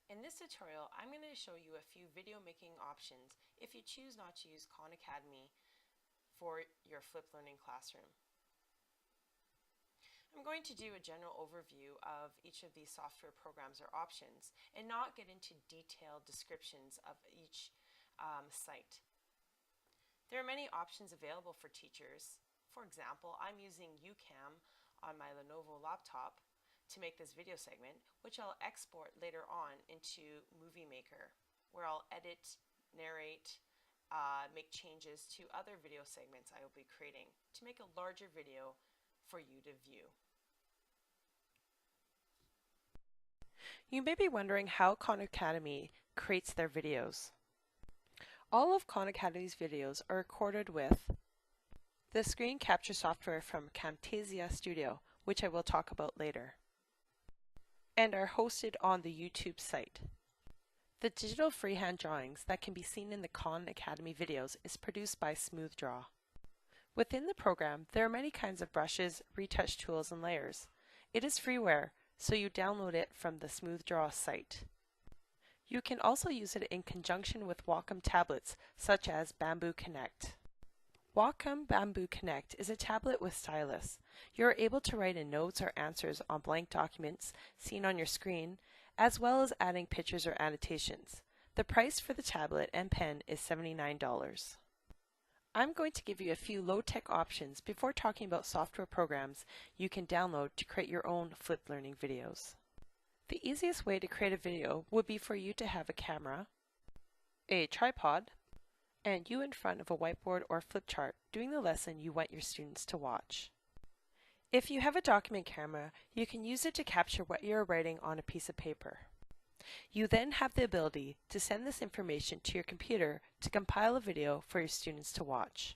In this tutorial, I'm going to show you a few video making options if you choose not to use Khan Academy for your flipped learning classroom. I'm going to do a general overview of each of these software programs or options and not get into detailed descriptions of each site. There are many options available for teachers. For example, I'm using UCam on my Lenovo laptop to make this video segment, which I'll export later on into Movie Maker, where I'll edit, narrate, make changes to other video segments I will be creating to make a larger video for you to view. You may be wondering how Khan Academy creates their videos. All of Khan Academy's videos are recorded with the screen capture software from Camtasia Studio, which I will talk about later, and are hosted on the YouTube site. The digital freehand drawings that can be seen in the Khan Academy videos is produced by SmoothDraw. Within the program, there are many kinds of brushes, retouch tools, and layers. It is freeware, so you download it from the SmoothDraw site. You can also use it in conjunction with Wacom tablets, such as Bamboo Connect. Wacom Bamboo Connect is a tablet with stylus. You are able to write in notes or answers on blank documents seen on your screen, as well as adding pictures or annotations. The price for the tablet and pen is $79. I'm going to give you a few low-tech options before talking about software programs you can download to create your own flipped learning videos. The easiest way to create a video would be for you to have a camera, a tripod, and you in front of a whiteboard or flip chart doing the lesson you want your students to watch. If you have a document camera, you can use it to capture what you are writing on a piece of paper. You then have the ability to send this information to your computer to compile a video for your students to watch.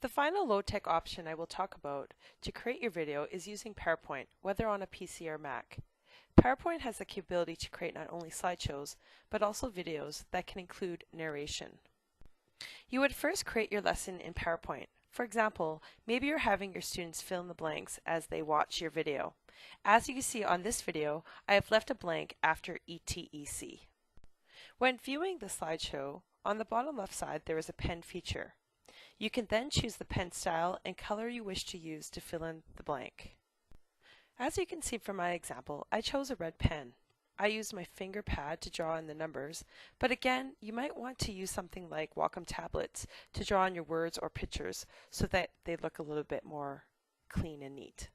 The final low-tech option I will talk about to create your video is using PowerPoint, whether on a PC or Mac. PowerPoint has the capability to create not only slideshows, but also videos that can include narration. You would first create your lesson in PowerPoint. For example, maybe you're having your students fill in the blanks as they watch your video. As you can see on this video, I have left a blank after ETEC. When viewing the slideshow, on the bottom left side there is a pen feature. You can then choose the pen style and color you wish to use to fill in the blank. As you can see from my example, I chose a red pen. I used my finger pad to draw in the numbers, but again, you might want to use something like Wacom tablets to draw in your words or pictures so that they look a little bit more clean and neat.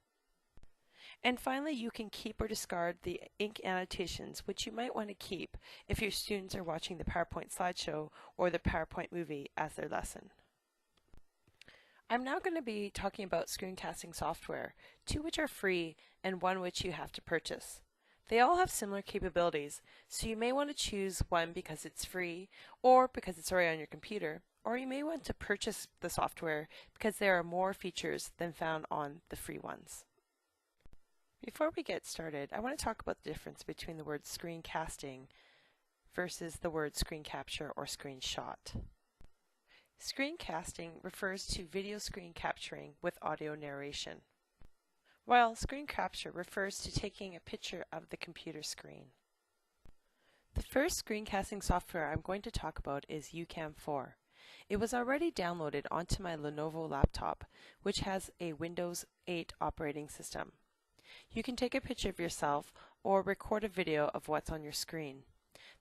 And finally, you can keep or discard the ink annotations, which you might want to keep if your students are watching the PowerPoint slideshow or the PowerPoint movie as their lesson. I'm now going to be talking about screencasting software, two which are free and one which you have to purchase. They all have similar capabilities, so you may want to choose one because it's free or because it's already on your computer, or you may want to purchase the software because there are more features than found on the free ones. Before we get started, I want to talk about the difference between the word screencasting versus the word screen capture or screenshot. Screencasting refers to video screen capturing with audio narration, while screen capture refers to taking a picture of the computer screen. The first screencasting software I'm going to talk about is UCam 4. It was already downloaded onto my Lenovo laptop, which has a Windows 8 operating system. You can take a picture of yourself or record a video of what's on your screen.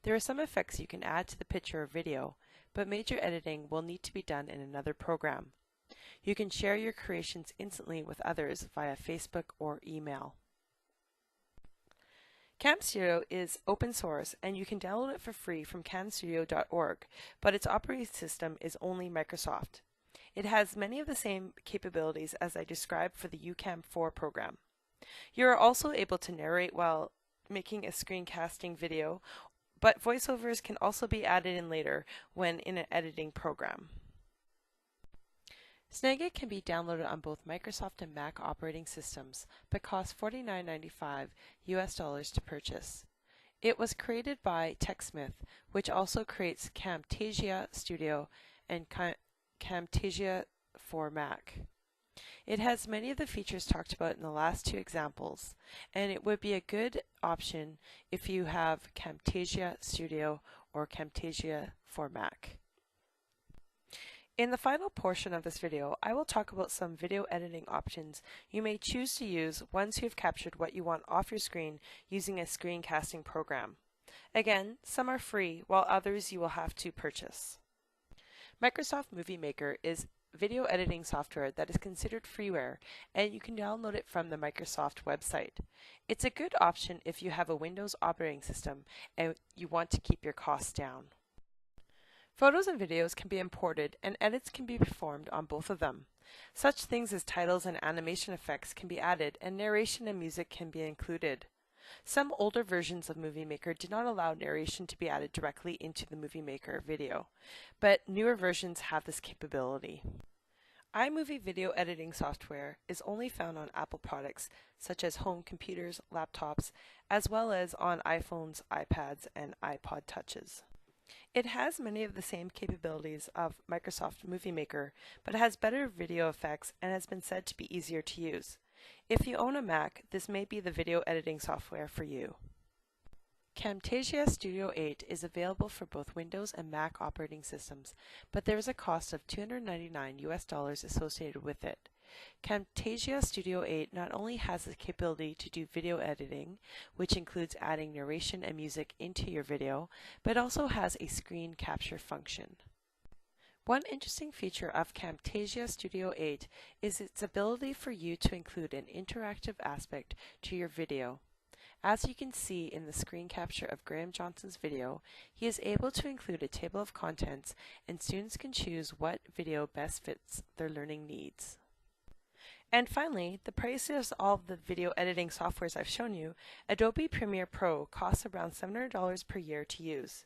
There are some effects you can add to the picture or video, but major editing will need to be done in another program. You can share your creations instantly with others via Facebook or email. CamStudio is open source and you can download it for free from camstudio.org, but its operating system is only Microsoft. It has many of the same capabilities as I described for the UCam 4 program. You are also able to narrate while making a screencasting video, but voiceovers can also be added in later when in an editing program. Snagit can be downloaded on both Microsoft and Mac operating systems, but costs $49.95 US to purchase. It was created by TechSmith, which also creates Camtasia Studio and Camtasia for Mac. It has many of the features talked about in the last two examples, and it would be a good option if you have Camtasia Studio or Camtasia for Mac. In the final portion of this video, I will talk about some video editing options you may choose to use once you have captured what you want off your screen using a screencasting program. Again, some are free, while others you will have to purchase. Microsoft Movie Maker is video editing software that is considered freeware, and you can download it from the Microsoft website. It's a good option if you have a Windows operating system and you want to keep your costs down. Photos and videos can be imported and edits can be performed on both of them. Such things as titles and animation effects can be added and narration and music can be included. Some older versions of Movie Maker did not allow narration to be added directly into the Movie Maker video, but newer versions have this capability. iMovie video editing software is only found on Apple products such as home computers, laptops, as well as on iPhones, iPads, and iPod Touches. It has many of the same capabilities of Microsoft Movie Maker, but has better video effects and has been said to be easier to use. If you own a Mac, this may be the video editing software for you. Camtasia Studio 8 is available for both Windows and Mac operating systems, but there is a cost of $299 associated with it. Camtasia Studio 8 not only has the capability to do video editing, which includes adding narration and music into your video, but also has a screen capture function. One interesting feature of Camtasia Studio 8 is its ability for you to include an interactive aspect to your video. As you can see in the screen capture of Graham Johnson's video, he is able to include a table of contents and students can choose what video best fits their learning needs. And finally, the prices of all of the video editing softwares I've shown you, Adobe Premiere Pro costs around $700 per year to use.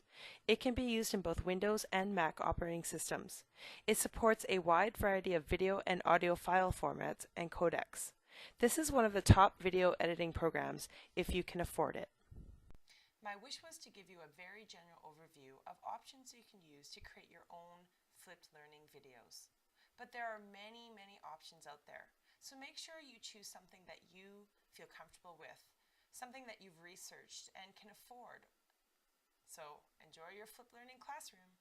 It can be used in both Windows and Mac operating systems. It supports a wide variety of video and audio file formats and codecs. This is one of the top video editing programs if you can afford it. My wish was to give you a very general overview of options you can use to create your own flipped learning videos. But there are many options out there. So make sure you choose something that you feel comfortable with, something that you've researched and can afford. So enjoy your flipped learning classroom.